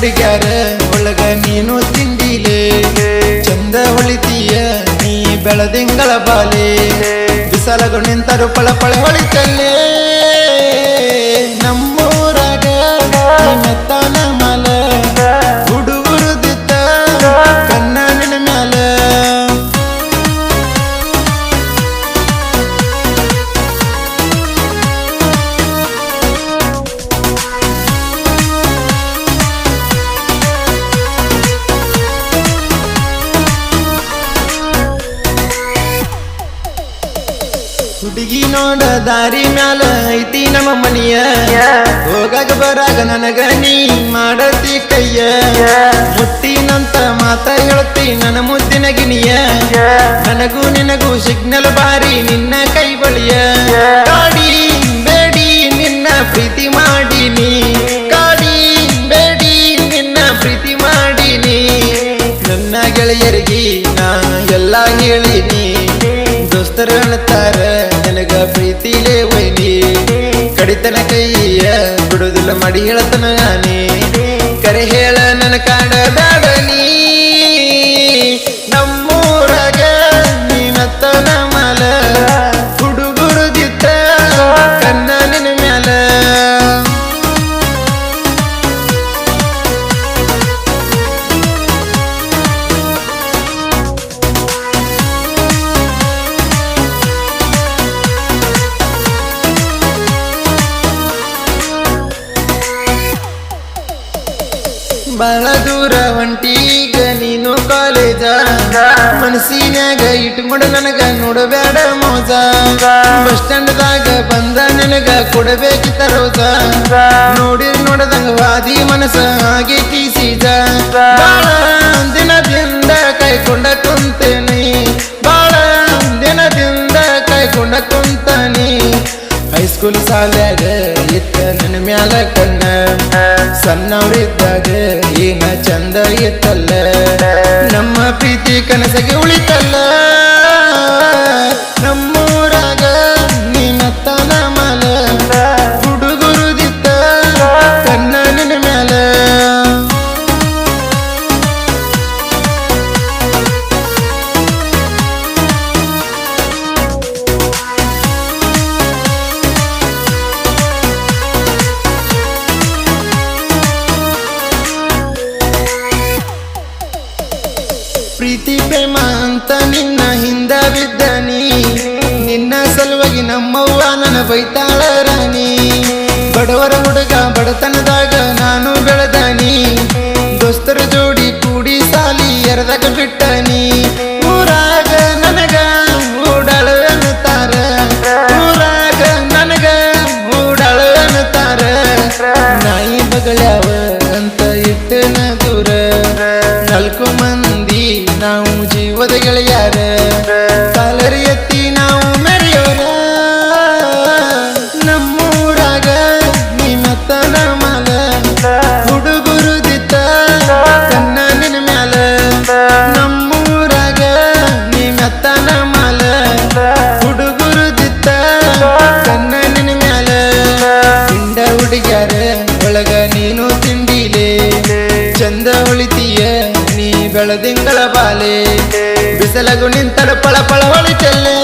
ಹುಡುಗ್ಯಾರ ಒಳಗ ನೀನು ತಿಂಡಿಲೆ ಚಂದ ಹೊಳಿತೀಯ ನೀ ಬೆಳದಿಂಗಳ ಬಾಲೆ ಬಿಸಲಗು ನಿಂತರು ಪಳ ಪಳ ಹೊಳಿತಲ್ಲೇ ನಮ್ಮೂರಾಗ ಮೆತ್ತನ ಮಲ ಹುಡುಗುರುದಿತ್ತ ಕಣ್ಣ ನಿನ್ನ ಮ್ಯಾಲ ಹುಡುಗಿ ನೋಡ ದಾರಿ ಮ್ಯಾಲ ಐತಿ ನಮ್ಮ ಮನಿಯ ಹೋಗಾಗ ಬರಾಗ ನನಗ ನೀ ಮಾಡತಿ ಕೈಯ ಮುತ್ತಿನಂತ ಮಾತ ಹೇಳ್ತಿ ನನ್ನ ಮುದ್ದಿನ ಗಿನಿಯ ನನಗೂ ನಿನಗೂ ಸಿಗ್ನಲ್ ಬಾರಿ ನಿನ್ನ ಕೈ ಬಳಿಯ ಕಾಡಿ ಬೇಡಿ ನಿನ್ನ ಪ್ರೀತಿ ಮಾಡೀನಿ ಕಾಡಿ ಬೇಡಿ ನಿನ್ನ ಪ್ರೀತಿ ಮಾಡೀನಿ ನನ್ನ ಗೆಳೆಯರಿಗೆ ನಾ ಎಲ್ಲ ಹೇಳಿನಿ ದೋಸ್ತರು ಅನ್ನತಾರ ನನಗ ಪ್ರೀತಿಲೇ ಒಯ್ನಿ ಕಡಿತನ ಕೈಯ ಬಿಡುದಿಲ್ಲ ಮಾಡಿ ಹೇಳತನ ನಾನೇ ಕರೆ ಹೇಳ ನನ್ನ ಕಾಡ ಬ್ಯಾಡ ನೀ ನಮ್ಮೂರಾಗ ನೀನತ್ತನ ಮಲ ಹುಡುಗುರುದಿತ್ತ ಕಣ್ಣ ನಿನ್ನ ಮ್ಯಾಲ ಬಹಳ ದೂರ ಹೊಂಟೀಗ ನೀನು ಕಾಲೇಜ ಮನಸ್ಸಿನ್ಯಾಗ ಇಟ್ಕೊಂಡು ನನಗ ನೋಡಬೇಡ ಮೋಜ ಬಸ್ ಸ್ಟ್ಯಾಂಡ್ದಾಗ ಬಂದ ನನಗ ಕೊಡಬೇಕಿತ್ತ ರೋಜ ನೋಡದಂಗ ವಾದಿ ಮನಸ್ಸ ಹಾಗೆ ಕೀಸಿದ ಬಾಳ ದಿನದಿಂದ ಕೈಕೊಂಡ ಕುಂತೇನಿ ಬಾಳ ದಿನದಿಂದ ಕೈಕೊಂಡ ಕುಂತಾನಿ ಹೈಸ್ಕೂಲ್ ಶಾಲ್ಯಾಗ ಇತ್ತ ನನ್ನ ಮ್ಯಾಲ ಕಣ್ಣ ಸಣ್ಣವ್ರಿದ್ದಾಗ ಏನ ಚಂದ ಇತ್ತಲ್ಲ ನಮ್ಮ ಪ್ರೀತಿ ಕನಸಗೆ ಉಳಿತಲ್ಲ ನಮ್ಮೂರಾಗ ನೀನತ್ತನ ಮಲ ಹುಡುಗುರುದಿತ್ತ ಕಣ್ಣ ನಿನ್ನ ಮ್ಯಾಲ ಪ್ರೀತಿ ಪ್ರೇಮ ಅಂತ ನಿನ್ನ ಹಿಂದ ಬಿದ್ದನಿ ನಿನ್ನ ಸಲುವಾಗಿ ನಮ್ಮವ್ವ ನನ್ನ ಬೈತಾಳ ರಾಣಿ ಬಡವರ ಹುಡುಗ ಬಡತನದಾಗ ನಾನು ಬೆಳೆದನಿ ದೋಸ್ತರ ಜೋಡಿ ಕೂಡಿ ಸಾಲಿ ಎರದಾಗ ಬಿಟ್ಟನಿ ಊರಾಗ ನನಗ ಓಡಾಳು ಅನ್ನುತ್ತಾರ ಊರಾಗ ನನಗ ಓಡಾಳು ಅನ್ನುತ್ತಾರ ನಾಯಿ ಬಗಳಾವ ಅಂತ ಇಟ್ಟನ ದೂರ ನಾಲ್ಕು ಮಂದಿ ನಾವು ಜೀವದ ಗೆಳೆಯಾರ ಕಾಲರಿ ಎತ್ತಿ ನಾವು ಮೆರೆಯೋರ ನಮ್ಮೂರಾಗ ನೀನತ್ತನ ಮಲ ಹುಡುಗುರುದಿತ್ತ ಕಣ್ಣ ನಿನ್ನ ಮ್ಯಾಲ ನಮ್ಮೂರಾಗ ನೀನತ್ತನ ಮಲ ಹುಡುಗುರುದಿತ್ತ ಕಣ್ಣ ನಿನ್ನ ಮ್ಯಾಲ ಹಿಂಡ ಹುಡುಗ್ಯಾರ ಒಳಗ ನೀನು ತಿಂಡಿಲೆ ಚಂದ ಹೊಳಿತೀಯ ನೀ ಬೆಳದಿಂಗಳ ಬಾಲೆ ಬಿಸಲಗು ನಿಂತಡ ಪಳ ಪಳ ಹೊಳಿತಲ್ಲೇ